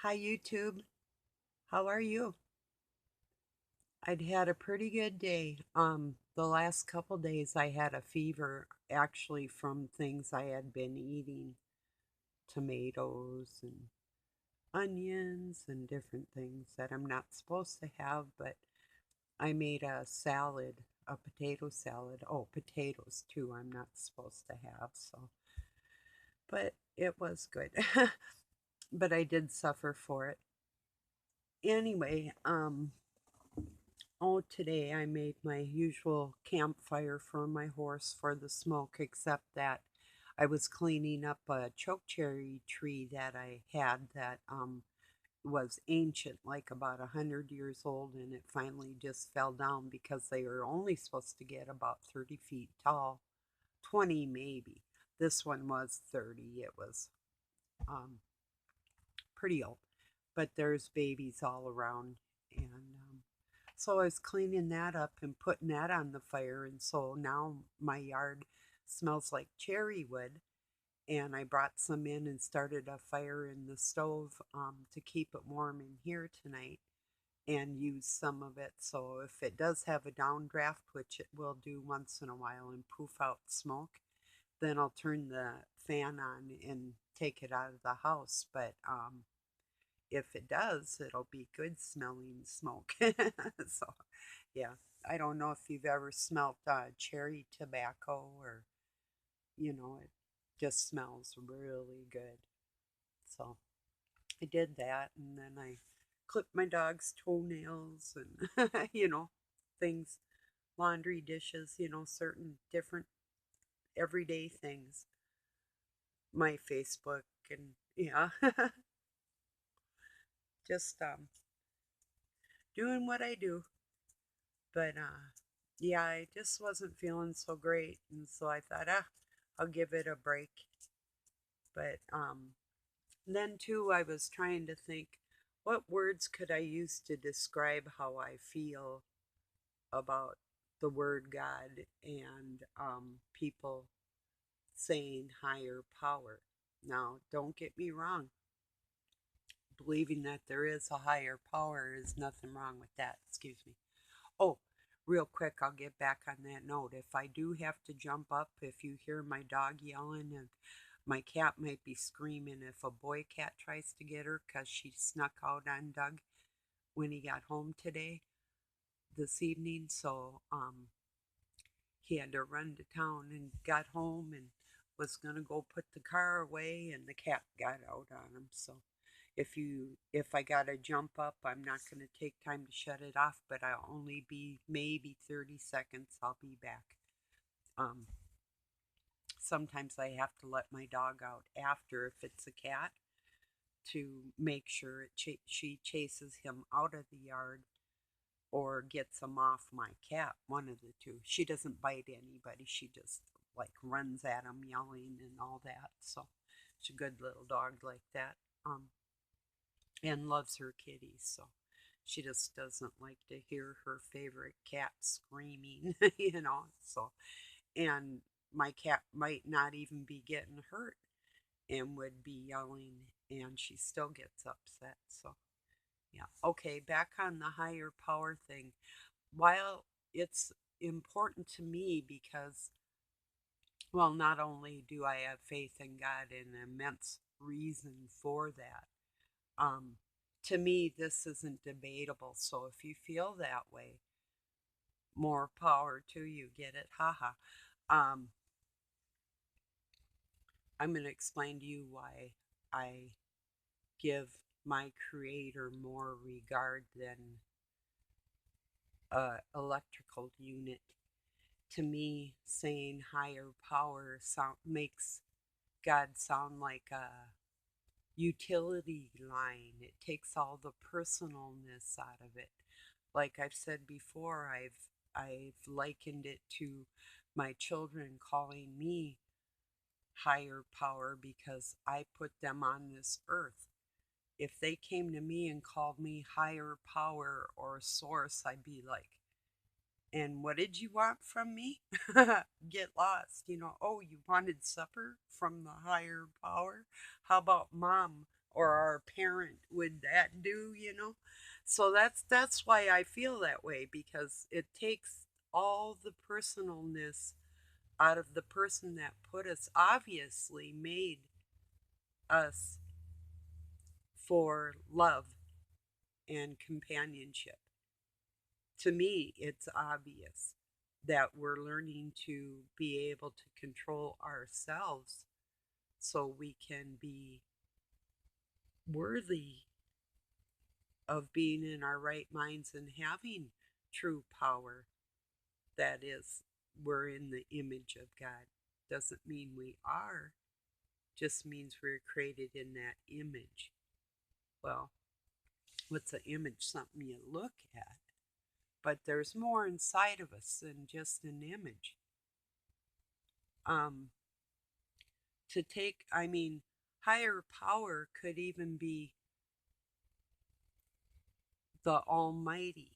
Hi, YouTube. How are you? I'd had a pretty good day. The last couple days I had a fever actually from things I had been eating, tomatoes and onions and different things that I'm not supposed to have, but I made a salad, a potato salad. Oh, potatoes too, I'm not supposed to have, but it was good. But I did suffer for it. Anyway, oh, today I made my usual campfire for my horse for the smoke, except that I was cleaning up a chokecherry tree that I had that was ancient, like about 100 years old, and it finally just fell down because they were only supposed to get about 30 feet tall, 20 maybe. This one was 30. It was um, pretty old, but there's babies all around, and so I was cleaning that up and putting that on the fire, and so now my yard smells like cherry wood. And I brought some in and started a fire in the stove to keep it warm in here tonight and use some of it. So if it does have a downdraft, which it will do once in a while and poof out smoke, then I'll turn the fan on and take it out of the house. But if it does, it'll be good smelling smoke. So, yeah, I don't know if you've ever smelt cherry tobacco or, it just smells really good. So, I did that and then I clipped my dog's toenails and, things, laundry dishes, certain different everyday things. My Facebook and, yeah, just doing what I do. But yeah, I just wasn't feeling so great, and so I thought, I'll give it a break. But then too, I was trying to think, what words could I use to describe how I feel about the word God and people saying higher power. Now, don't get me wrong. Believing that there is a higher power is nothing wrong with that. Excuse me. Oh, real quick, I'll get back on that note. If I do have to jump up, if you hear my dog yelling and my cat might be screaming if a boy cat tries to get her because she snuck out on Doug when he got home this evening. So he had to run to town and got home and was going to go put the car away and the cat got out on him. So if I got to jump up, I'm not going to take time to shut it off, but I'll only be maybe 30 seconds. I'll be back. Um, Sometimes I have to let my dog out after if it's a cat to make sure she chases him out of the yard or gets him off my cat, one of the two. She doesn't bite anybody. She just like runs at him yelling and all that. So she's a good little dog like that. And loves her kitties. So she just doesn't like to hear her favorite cat screaming, So, and my cat might not even be getting hurt and would be yelling, and she still gets upset. So, yeah. Okay, back on the higher power thing. While it's important to me because, well, not only do I have faith in God and immense reason for that, um, to me, this isn't debatable. So if you feel that way, more power to you. Get it? Haha. Um, I'm going to explain to you why I give my creator more regard than a electrical unit. To me, saying higher power makes God sound like a utility line. It takes all the personalness out of it. Like I've said before, I've likened it to my children calling me higher power because I put them on this earth. If they came to me and called me higher power or source, I'd be like, and what did you want from me? Get lost. Oh, you wanted supper from the higher power? How about mom? or our parent would that do, So that's why I feel that way, because it takes all the personalness out of the person that put us, obviously made us for love and companionship. To me, it's obvious that we're learning to be able to control ourselves so we can be worthy of being in our right minds and having true power. That is, we're in the image of God. Doesn't mean we are, just means we're created in that image. Well, what's an image? Something you look at. But there's more inside of us than just an image. Um, to take, I mean, higher power could even be the Almighty.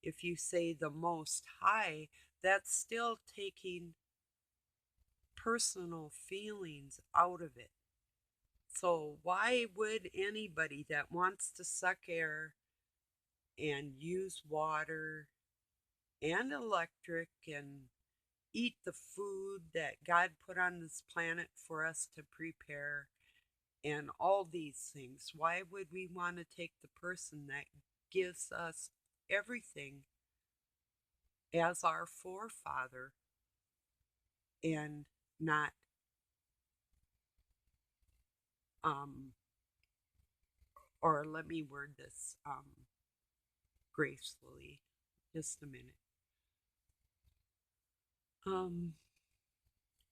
If you say the Most High, that's still taking personal feelings out of it. So, why would anybody that wants to suck air and use water and electric and eat the food that God put on this planet for us to prepare and all these things, why would we want to take the person that gives us everything as our forefather and not, um, or let me word this gracefully, just a minute, um,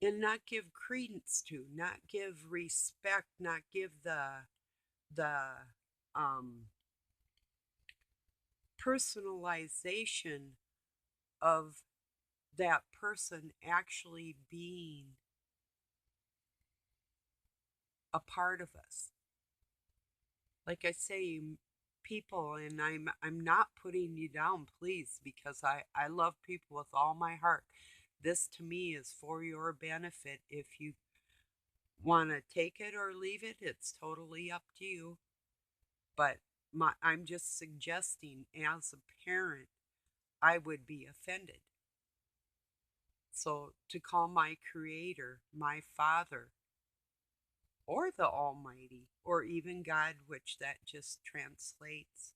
and not give credence to, not give respect, not give the um, personalization of that person actually being a part of us. Like I say, people, and I'm not putting you down, please, because I love people with all my heart. This to me is for your benefit. If you want to take it or leave it, it's totally up to you. But I'm just suggesting, as a parent, I would be offended. So to call my creator, my father, or the Almighty, or even God, which that just translates.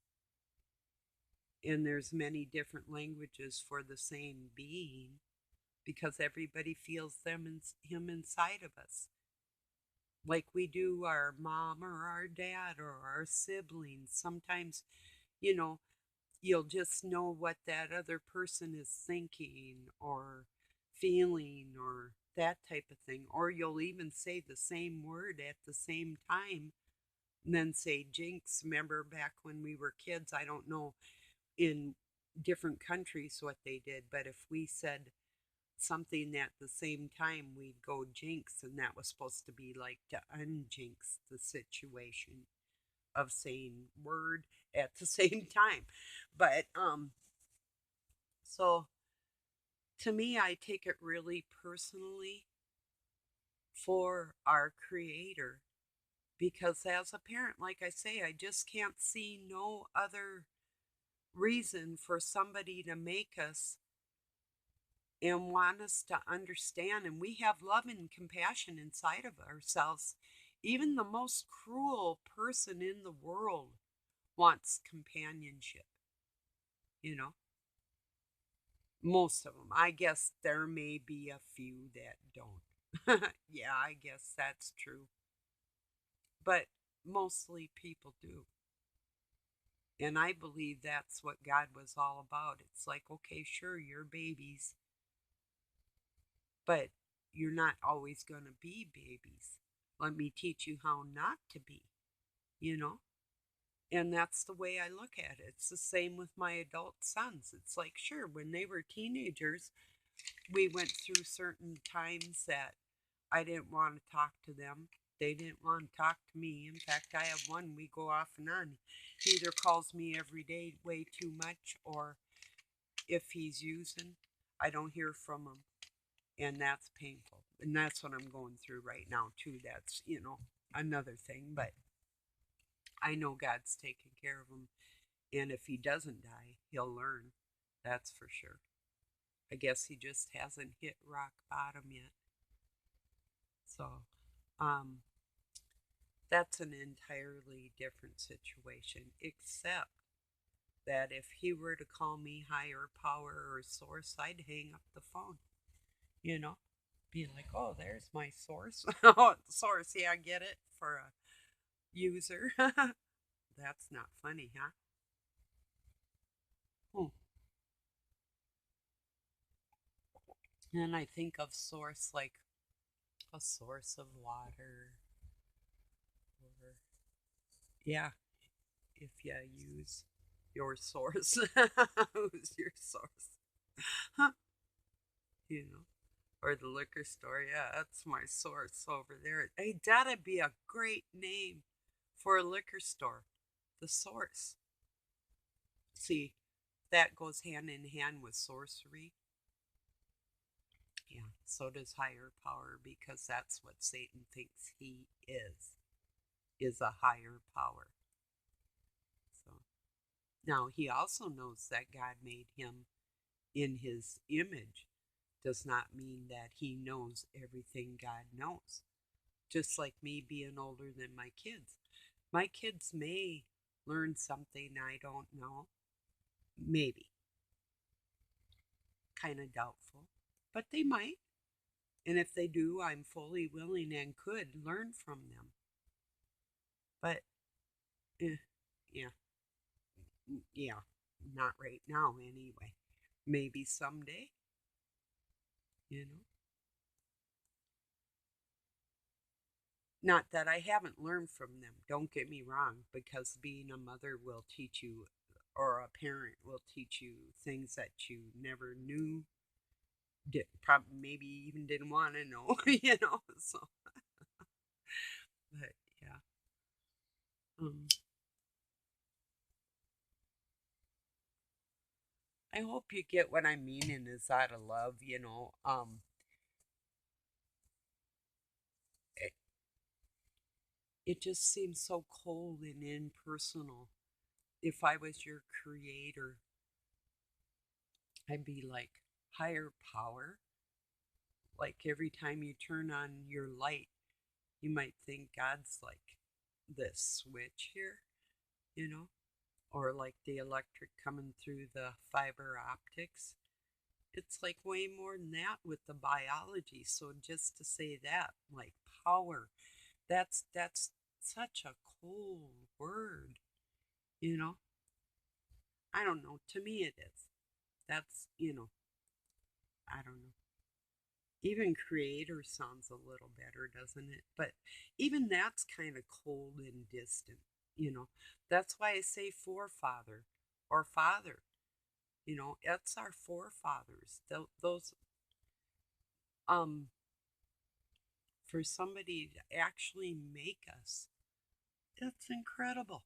And there's many different languages for the same being, because everybody feels him inside of us. Like we do our mom or our dad or our siblings. Sometimes, you know, you'll just know what that other person is thinking or feeling or that type of thing. Or you'll even say the same word at the same time and then say jinx. Remember back when we were kids, I don't know in different countries what they did, but if we said something at the same time, we'd go jinx, and that was supposed to be like to unjinx the situation of saying word at the same time. But so to me, I take it really personally for our creator, because as a parent, like I say, I just can't see no other reason for somebody to make us and want us to understand. And we have love and compassion inside of ourselves. Even the most cruel person in the world wants companionship, you know? Most of them. I guess there may be a few that don't. Yeah, I guess that's true. But mostly people do. And I believe that's what God was all about. It's like, okay, sure, you're babies, but you're not always going to be babies. Let me teach you how not to be, you know? And that's the way I look at it. It's the same with my adult sons. It's like, sure, when they were teenagers, we went through certain times that I didn't want to talk to them. They didn't want to talk to me. In fact, I have one we go off and on. He either calls me every day way too much, or if he's using, I don't hear from him. And that's painful. And that's what I'm going through right now, too. That's, another thing. But I know God's taking care of him. And if he doesn't die, he'll learn. That's for sure. I guess he just hasn't hit rock bottom yet. So, um, that's an entirely different situation, except that if he were to call me higher power or source, I'd hang up the phone, you know? Be like, oh, there's my source. Oh, source, yeah, I get it for a user. That's not funny, huh? Hmm. And I think of source like a source of water, or yeah, if you use your source, who's your source? You know, or the liquor store. Yeah, that's my source over there. Hey, that'd be a great name for a liquor store. The source. See, that goes hand in hand with sorcery. Yeah, so does higher power because that's what Satan thinks he is a higher power. So now he also knows that God made him in his image. Does not mean that he knows everything God knows. Just like me being older than my kids. My kids may learn something I don't know. Maybe. Kind of doubtful. But they might. And if they do, I'm fully willing and could learn from them. But, yeah, yeah, not right now anyway. Maybe someday, you know. Not that I haven't learned from them, don't get me wrong, because being a mother will teach you, or a parent will teach you things that you never knew, probably maybe even didn't want to know, you know. So, but yeah. Um, I hope you get what I mean, and is out of love, you know. It, it just seems so cold and impersonal. If I was your creator, I'd be like, higher power. Like every time you turn on your light, you might think God's like this switch here, you know, or like the electric coming through the fiber optics. It's like way more than that with the biology. So just to say that, like power, that's such a cool word, you know. I don't know. To me, it is. That's, I don't know. Even creator sounds a little better, doesn't it? But even that's kind of cold and distant, you know. That's why I say forefather or father. You know, it's our forefathers. Those, um, for somebody to actually make us, that's incredible.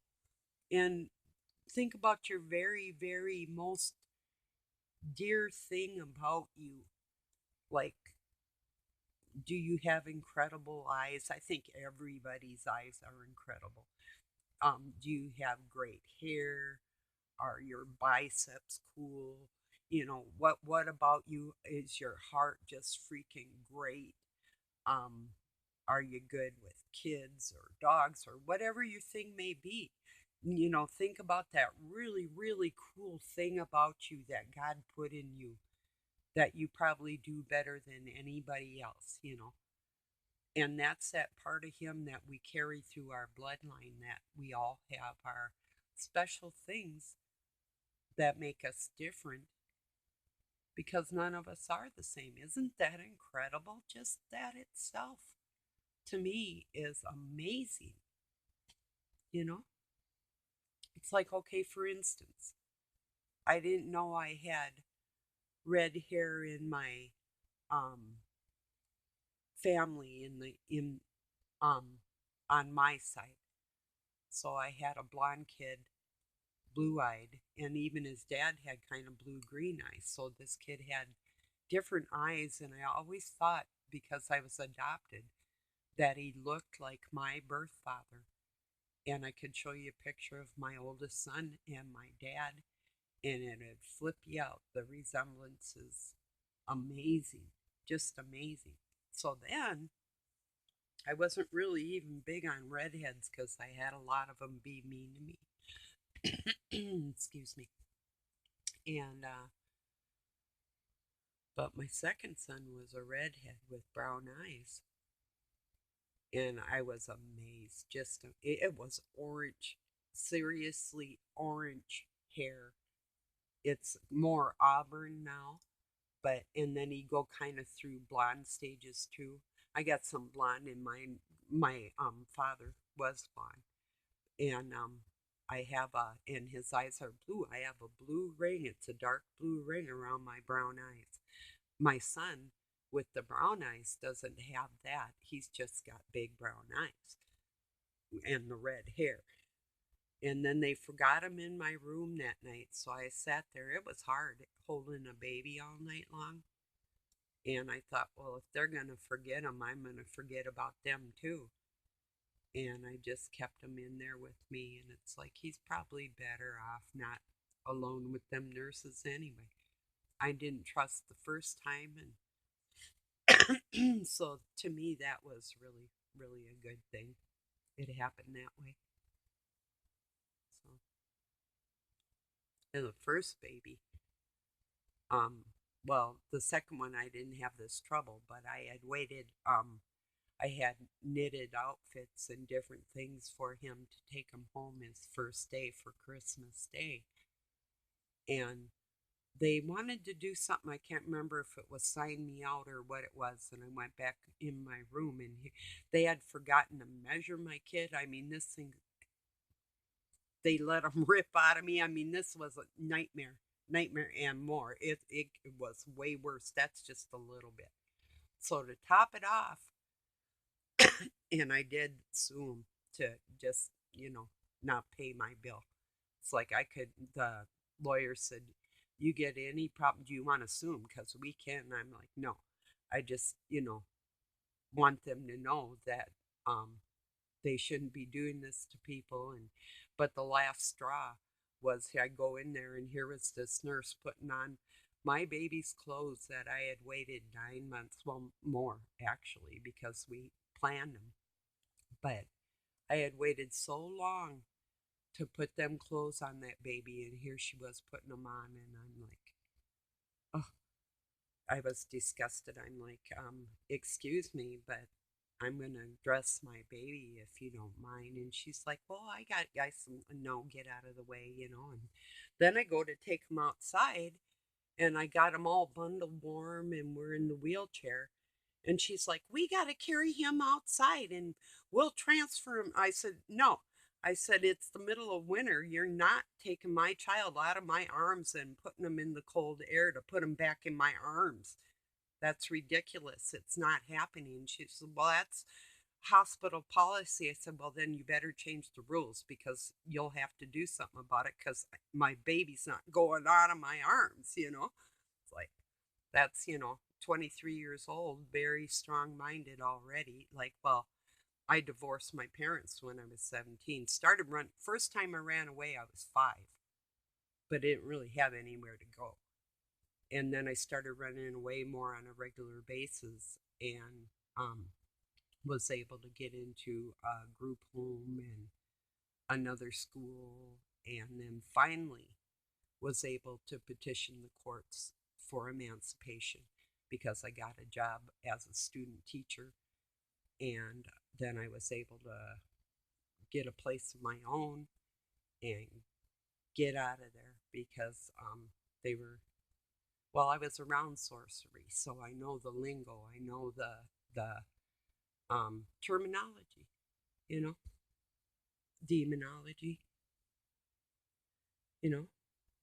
And think about your very, very most dear thing about you. Like, do you have incredible eyes? I think everybody's eyes are incredible. Do you have great hair? Are your biceps cool? You know, what about you? Is your heart just freaking great? Um, are you good with kids or dogs or whatever your thing may be? You know, think about that really, really cool thing about you that God put in you that you probably do better than anybody else, you know. And that's that part of him that we carry through our bloodline, that we all have our special things that make us different because none of us are the same. Isn't that incredible? Just that itself to me is amazing. You know, it's like, okay, for instance, I didn't know I had red hair in my um, family in um, on my side. So I had a blonde kid, blue eyed, and even his dad had kind of blue green eyes. So this kid had different eyes, and I always thought because I was adopted that he looked like my birth father. and I could show you a picture of my oldest son and my dad, and it'd flip you out. The resemblance is amazing, just amazing. So then I wasn't really even big on redheads because I had a lot of them be mean to me. Excuse me. And but my second son was a redhead with brown eyes, and I was amazed. Just it was orange, seriously orange hair. It's more auburn now, but and then you go kind of through blonde stages too. I got some blonde in mine. My father was blonde, and I have a and his eyes are blue. I have a blue ring. It's a dark blue ring around my brown eyes. My son with the brown eyes doesn't have that. He's just got big brown eyes and the red hair. And then they forgot him in my room that night, so I sat there. It was hard holding a baby all night long. And I thought, well, if they're going to forget him, I'm going to forget about them too. And I just kept him in there with me. And it's like he's probably better off not alone with them nurses anyway. I didn't trust the first time. And so to me, that was really, really a good thing. It happened that way. So, and the first baby, um, well, the second one I didn't have this trouble, but I had waited. I had knitted outfits and different things for him to take him home his first day for Christmas Day. And they wanted to do something. I can't remember if it was sign me out or what it was. And I went back in my room, and they had forgotten to measure my kid. I mean, this thing, they let him rip out of me. I mean, this was a nightmare and more. It was way worse. That's just a little bit. So to top it off, and I did sue him to just, not pay my bill. It's like I could, the lawyer said, you get any problem, do you want to sue him? Because we can. And I'm like, no, I just, want them to know that they shouldn't be doing this to people. And but the last straw was I go in there, and here was this nurse putting on my baby's clothes that I had waited 9 months, well, more actually, because we planned them. But I had waited so long to put them clothes on that baby, and here she was putting them on, and I'm like, oh, I was disgusted. I'm like, excuse me, but I'm gonna dress my baby if you don't mind. And she's like, well, I got guys, no, get out of the way, And then I go to take him outside, and I got him all bundled warm, and we're in the wheelchair. And she's like, we got to carry him outside and we'll transfer him. I said, no. I said, it's the middle of winter. You're not taking my child out of my arms and putting him in the cold air to put him back in my arms. That's ridiculous. It's not happening. She said, well, that's hospital policy. I said, well, then you better change the rules because you'll have to do something about it because my baby's not going out of my arms. It's like, that's, 23 years old, very strong minded already. Like, well, I divorced my parents when I was 17. Started run first time I ran away, I was 5, but didn't really have anywhere to go. And then I started running away more on a regular basis, and was able to get into a group home and another school, and then finally was able to petition the courts for emancipation because I got a job as a student teacher, and then I was able to get a place of my own and get out of there because they were, well, I was around sorcery, so I know the lingo, I know the terminology, you know, demonology, you know.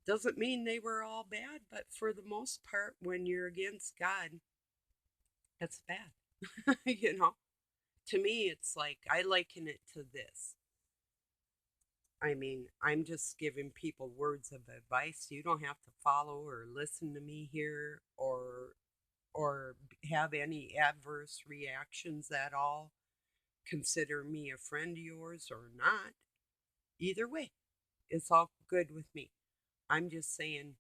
Doesn't mean they were all bad, but for the most part, when you're against God, it's bad, To me, it's like I liken it to this. I mean, I'm just giving people words of advice. You don't have to follow or listen to me here or have any adverse reactions at all. Consider me a friend of yours or not. Either way, it's all good with me. I'm just saying,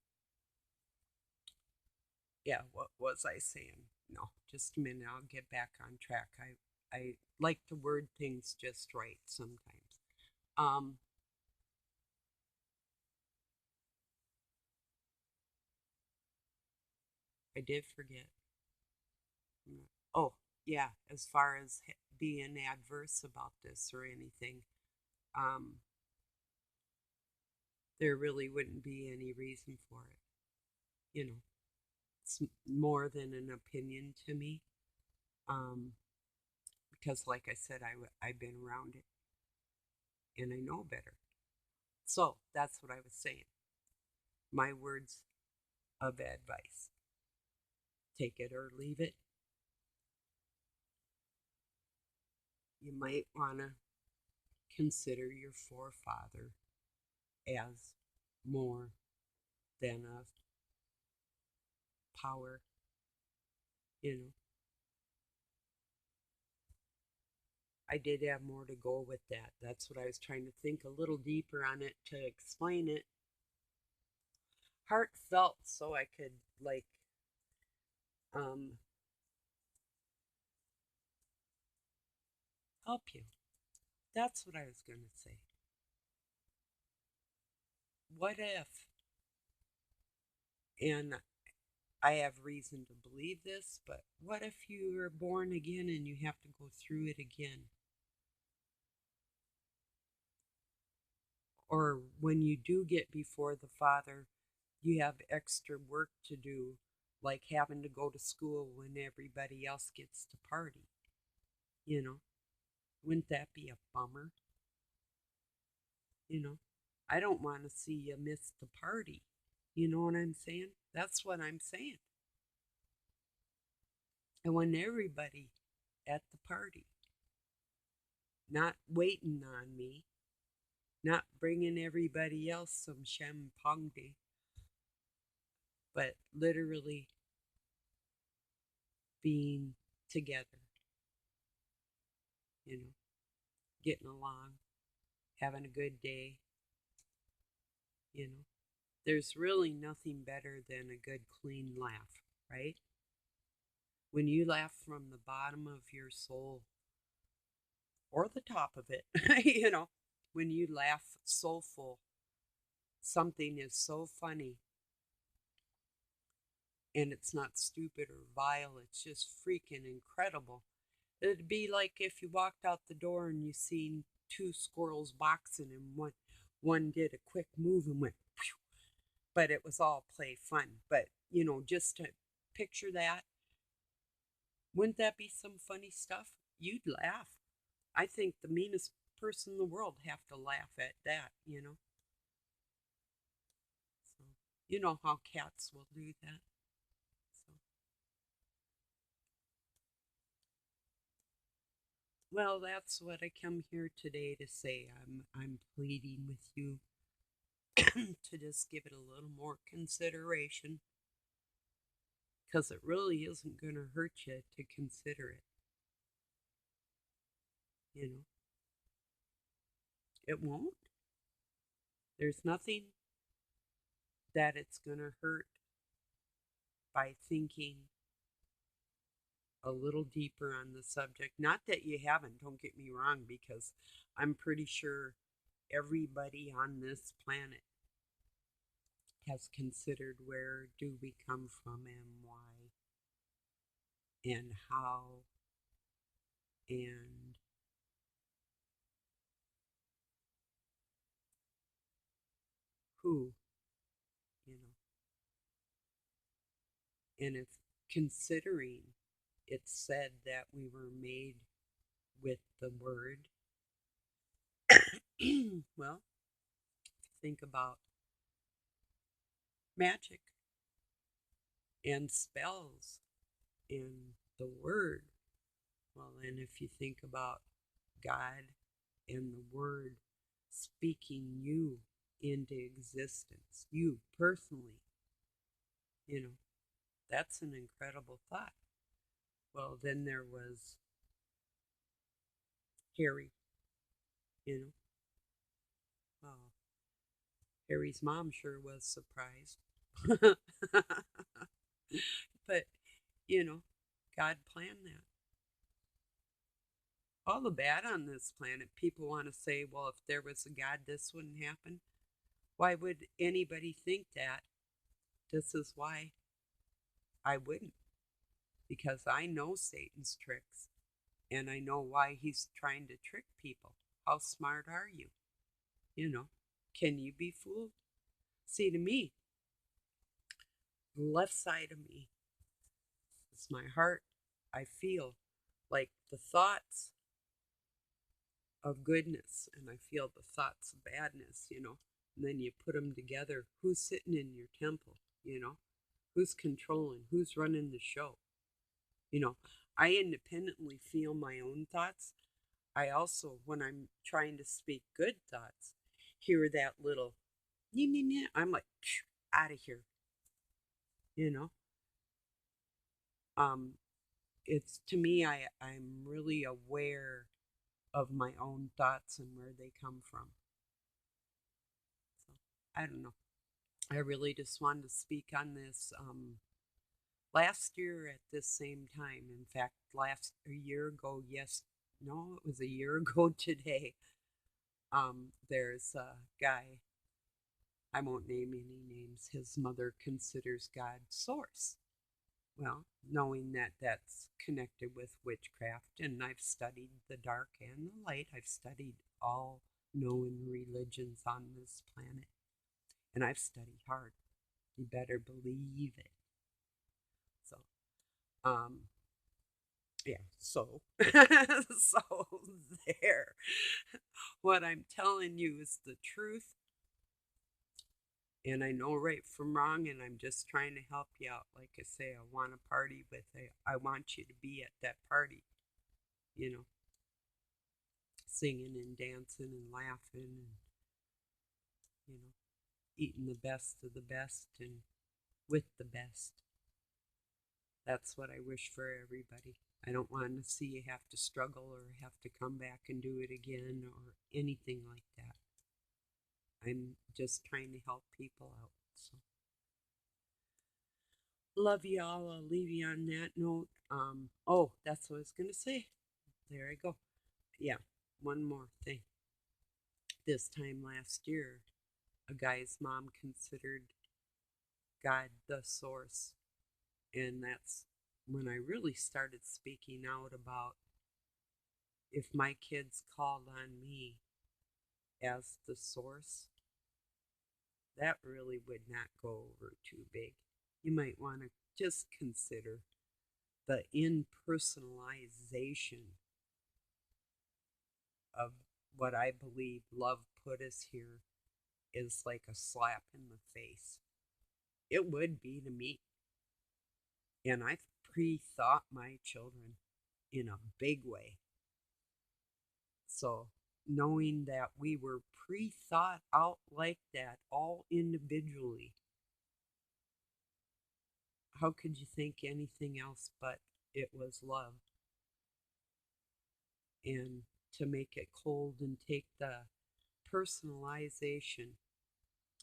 yeah, what was I saying? No, just a minute, I'll get back on track. I like to word things just right sometimes. Um, I did forget. Oh, yeah, as far as being adverse about this or anything, um, there really wouldn't be any reason for it. It's more than an opinion to me. Um, because, like I said, I've been around it and I know better. So that's what I was saying. My words of advice: take it or leave it. You might want to consider your forefather as more than a power, you know. I did have more to go with that. That's what I was trying to think a little deeper on it to explain it. Heartfelt, so I could, like, um, help you. That's what I was going to say. What if, and I have reason to believe this, but what if you are born again and you have to go through it again? Or when you do get before the Father, you have extra work to do, like having to go to school when everybody else gets to party, you know? Wouldn't that be a bummer? You know, I don't want to see you miss the party. You know what I'm saying? That's what I'm saying. I want everybody at the party, not waiting on me, not bringing everybody else some champagne, but literally being together, you know, getting along, having a good day, you know. There's really nothing better than a good, clean laugh, right? When you laugh from the bottom of your soul or the top of it, when you laugh soulful, something is so funny and it's not stupid or vile, it's just freaking incredible. It'd be like if you walked out the door and you seen two squirrels boxing and one did a quick move and went, phew, but it was all play fun. But, just to picture that, wouldn't that be some funny stuff? You'd laugh. I think the meanest person in the world have to laugh at that. So, you know how cats will do that. So, well, that's what I come here today to say. I'm pleading with you to just give it a little more consideration because it really isn't going to hurt you to consider it. You know, it won't. There's nothing that it's going to hurt by thinking a little deeper on the subject. Not that you haven't, don't get me wrong, because I'm pretty sure everybody on this planet has considered where do we come from and why and how and who, you know. And if considering it's said that we were made with the word, well, think about magic and spells and the word. Well, and if you think about God and the word speaking you into existence, you personally, you know, that's an incredible thought. Well, then there was Harry, you know, Harry's mom sure was surprised. But, you know, God planned that. All the bad on this planet, people want to say, well, if there was a God, this wouldn't happen. Why would anybody think that? This is why I wouldn't, because I know Satan's tricks and I know why he's trying to trick people. How smart are you? You know, can you be fooled? See, to me, the left side of me is my heart. I feel like the thoughts of goodness and I feel the thoughts of badness, and then you put them together. Who's sitting in your temple, Who's controlling? Who's running the show? I independently feel my own thoughts. I also, when I'm trying to speak good thoughts, hear that little, I'm like, out of here, you know? Um, it's to me, I'm really aware of my own thoughts and where they come from. So I don't know. I really just wanted to speak on this. Last year at this same time, in fact, a year ago, no, it was a year ago today. There's a guy, I won't name any names, his mother considers God source. Well, knowing that that's connected with witchcraft, and I've studied the dark and the light, I've studied all known religions on this planet, and I've studied hard. You better believe it. So, um, yeah, so, so there. What I'm telling you is the truth, and I know right from wrong, and I'm just trying to help you out. Like I say, I want a party I want you to be at that party, you know, singing and dancing and laughing and, you know, eating the best of the best and with the best. That's what I wish for everybody. I don't want to see you have to struggle or have to come back and do it again or anything like that. I'm just trying to help people out. So, love you all. I'll leave you on that note. Oh, that's what I was gonna say. There I go. Yeah, one more thing. This time last year, a guy's mom considered God the source, and that's when I really started speaking out about if my kids called on me as the source, that really would not go over too big. You might want to just consider the impersonalization of what I believe love put us here is like a slap in the face. It would be to me. And I've pre thought my children in a big way. So knowing that we were pre thought out like that, all individually, how could you think anything else but it was love? And to make it cold and take the personalization,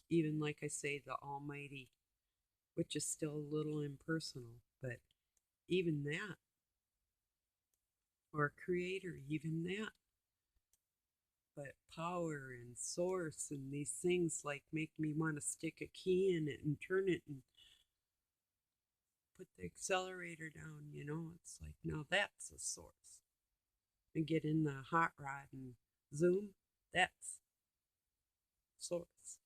even like I say, the Almighty, which is still a little impersonal, but even that, or Creator, even that. But power and source and these things like make me want to stick a key in it and turn it and put the accelerator down, It's like, now that's a source. And get in the hot rod and zoom, that's source.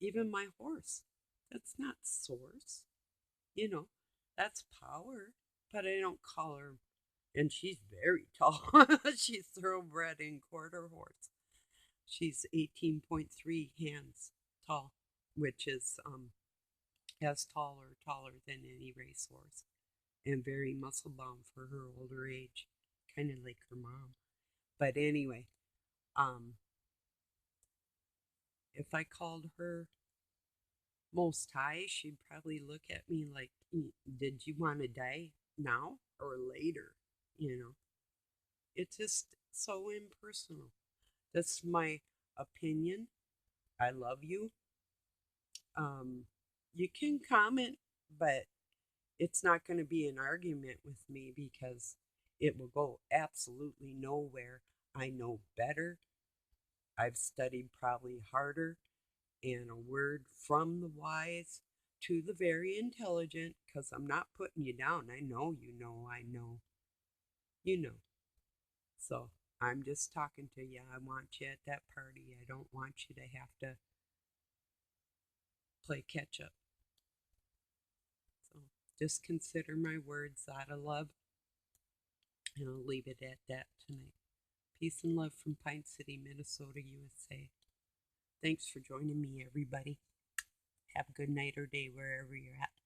Even my horse, that's not source, you know, that's power. But I don't call her, and she's very tall. She's thoroughbred and quarter horse. She's 18.3 hands tall, which is as tall or taller than any racehorse, and very muscle bound for her older age, kind of like her mom. But anyway, um, if I called her Most High, she'd probably look at me like, "Did you want to die now or later?" It's just so impersonal. That's my opinion. I love you. You can comment, but it's not going to be an argument with me because it will go absolutely nowhere. I know better. I've studied probably harder, and a word from the wise to the very intelligent, because I'm not putting you down. I know you know, I know you know. So I'm just talking to you. I want you at that party. I don't want you to have to play catch up. So just consider my words out of love, and I'll leave it at that tonight. Peace and love from Pine City, Minnesota, USA. Thanks for joining me, everybody. Have a good night or day wherever you're at.